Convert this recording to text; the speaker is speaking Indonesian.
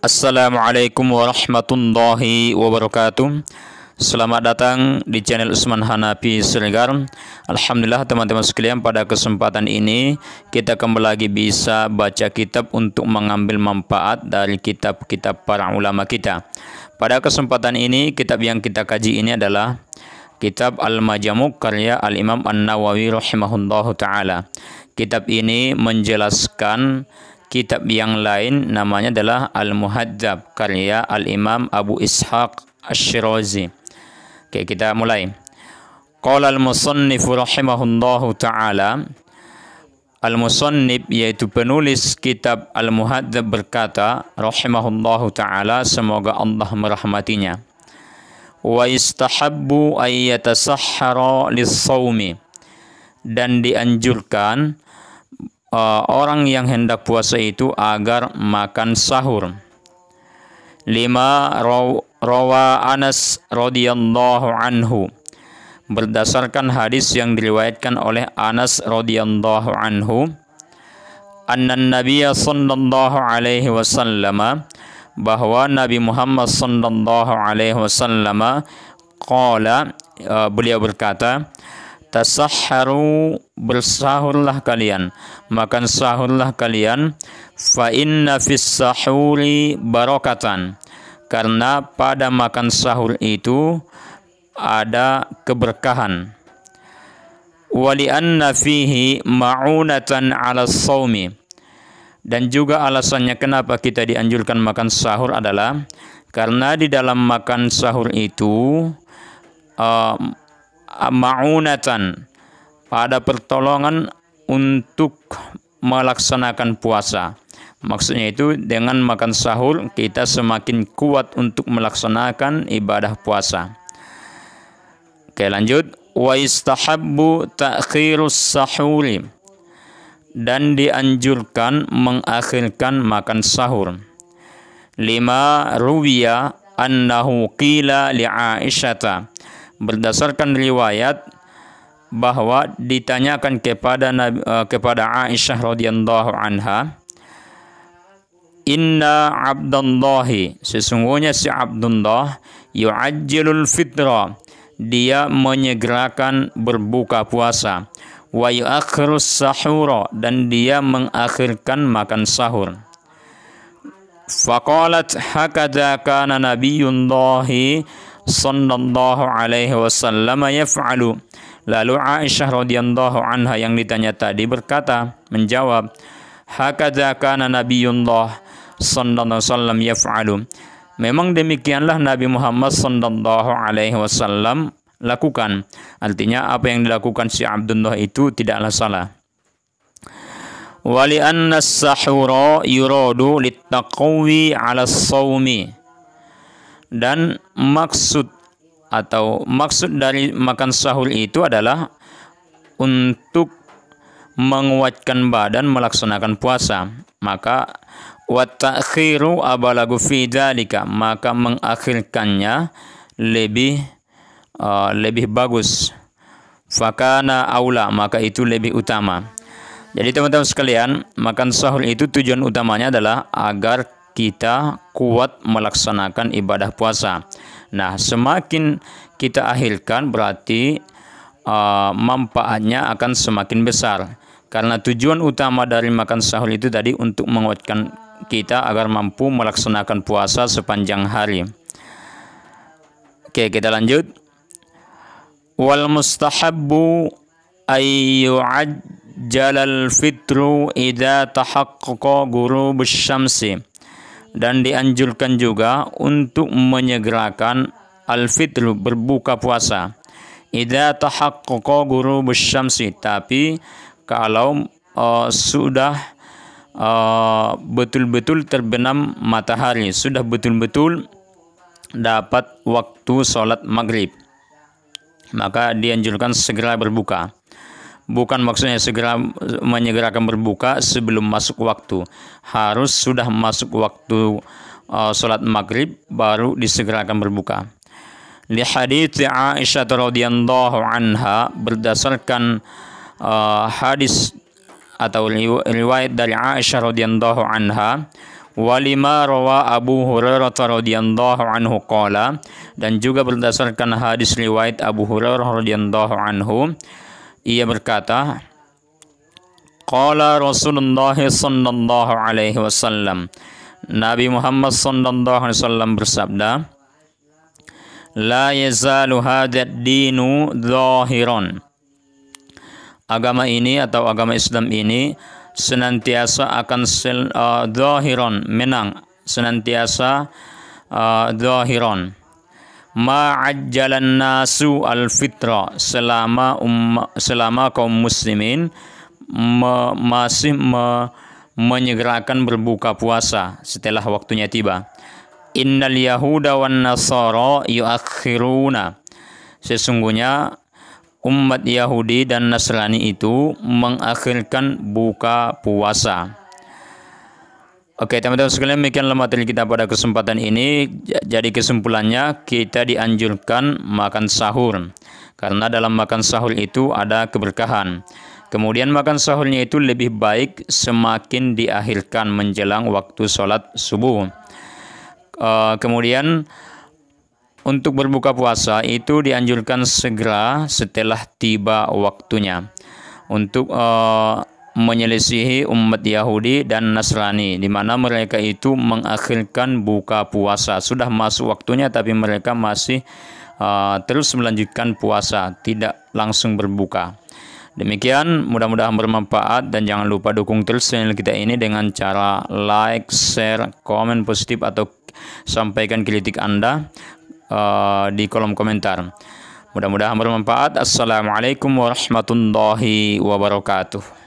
Assalamualaikum warahmatullahi wabarakatuh. Selamat datang di channel Usman Hanafi Siregar. Alhamdulillah teman-teman sekalian, pada kesempatan ini kita kembali lagi bisa baca kitab untuk mengambil manfaat dari kitab-kitab para ulama kita. Pada kesempatan ini kitab yang kita kaji ini adalah kitab Al-Majmu' karya Al-Imam An-Nawawi rahimahullahu ta'ala. Kitab ini menjelaskan kitab yang lain, namanya adalah Al-Muhadzab karya Al-Imam Abu Ishaq Asy-Syirazi. Oke, kita mulai. Qala al-musannif rahimahullahu ta'ala. Al-musannif yaitu penulis kitab Al-Muhadzab berkata rahimahullahu ta'ala, semoga Allah merahmatinya. Wa istahabbu ay yatasahhara lis-shaumi, dan dianjurkan orang yang hendak puasa itu agar makan sahur. Lima rawa Anas radhiyallahu anhu, berdasarkan hadis yang diriwayatkan oleh Anas radhiyallahu anhu, anna Nabiyya sallallahu alaihi wasallam, bahwa Nabi Muhammad sallallahu alaihi wasallam qala, beliau berkata, tasahharu, bersahurlah kalian, makan sahurlah kalian, fa inna fis sahuri barakatan, karena pada makan sahur itu ada keberkahan. Wa li anna fihi ma'unatan 'ala shaumi, dan juga alasannya kenapa kita dianjurkan makan sahur adalah karena di dalam makan sahur itu ma'unatan, pada pertolongan untuk melaksanakan puasa. Maksudnya itu dengan makan sahur kita semakin kuat untuk melaksanakan ibadah puasa. Oke, lanjut. Wa istahabbu ta'khirus sahuri, dan dianjurkan mengakhirkan makan sahur. Lima ruwiya annahu qila li Aisyata, berdasarkan riwayat bahwa ditanyakan kepada Aisyah radhiyallahu anha, inna abdallahi, sesungguhnya si Abdullah, yu'ajjilul fitra, dia menyegerakan berbuka puasa, wa yu'akhirus sahura, dan dia mengakhirkan makan sahur. Faqalat hakadha kana nabiyullahi sallallahu alaihi wasallam yaf'alu. Lalu Aisyah radhiyallahu anha yang ditanya tadi berkata, menjawab, hakadza kana nabiyullah sallallahu alaihi wasallam yaf'alu, memang demikianlah Nabi Muhammad sallallahu alaihi wasallam lakukan. Artinya apa yang dilakukan si Abdullah itu tidaklah salah. Wa li anna as-sahura yuradu lit-taqwi 'ala as-shaumi, dan maksud dari makan sahur itu adalah untuk menguatkan badan melaksanakan puasa. Maka wa ta'khiru abalagu fi dzalika, maka mengakhirkannya lebih bagus. Fakana aula, maka itu lebih utama. Jadi teman-teman sekalian, makan sahur itu tujuan utamanya adalah agar kita kuat melaksanakan ibadah puasa. Nah, semakin kita akhirkan berarti manfaatnya akan semakin besar. Karena tujuan utama dari makan sahur itu tadi untuk menguatkan kita agar mampu melaksanakan puasa sepanjang hari. Oke, kita lanjut. Wal mustahabbu ayyu'ajjalal fitru idza tahaqqaqa ghurubus syamsi, dan dianjurkan juga untuk menyegerakan al-fitr, berbuka puasa, idza tahaqqaqa ghurubus syamsi, tapi kalau sudah betul-betul terbenam matahari, sudah betul-betul dapat waktu sholat maghrib, maka dianjurkan segera berbuka. Bukan maksudnya segera menyegerakan berbuka sebelum masuk waktu, harus sudah masuk waktu sholat maghrib baru disegerakan berbuka. Li hadits Aisyah radhiyallahu anha, berdasarkan hadis atau riwayat dari Aisyah radhiyallahu anha, Walima rawa Abu Hurairah radhiyallahu anhu qala, dan juga berdasarkan hadis riwayat Abu Hurairah radhiyallahu anhu, ia berkata, qala Rasulullah sallallahu alaihi wasallam, Nabi Muhammad sallallahu alaihi wasallam bersabda, la yazalu hadzal dinu zahiran, agama ini atau agama Islam ini senantiasa akan zahiran, menang, senantiasa zahiran, ma'ajjalan nasu al-fitra, selama kaum muslimin masih menyegerakan berbuka puasa setelah waktunya tiba. Innal yahuda wan nasara yuakhiruna, sesungguhnya umat Yahudi dan Nasrani itu mengakhirkan buka puasa. Oke, teman-teman sekalian, demikianlah materi kita pada kesempatan ini. Jadi kesimpulannya, kita dianjurkan makan sahur, karena dalam makan sahur itu ada keberkahan. Kemudian makan sahurnya itu lebih baik semakin diakhirkan menjelang waktu sholat subuh. Kemudian untuk berbuka puasa itu dianjurkan segera setelah tiba waktunya, untuk menyelisihi umat Yahudi dan Nasrani, di mana mereka itu mengakhirkan buka puasa. Sudah masuk waktunya tapi mereka masih terus melanjutkan puasa, tidak langsung berbuka. Demikian, mudah-mudahan bermanfaat, dan jangan lupa dukung terus channel kita ini dengan cara like, share, komen positif, atau sampaikan kritik Anda di kolom komentar. Mudah-mudahan bermanfaat. Assalamualaikum warahmatullahi wabarakatuh.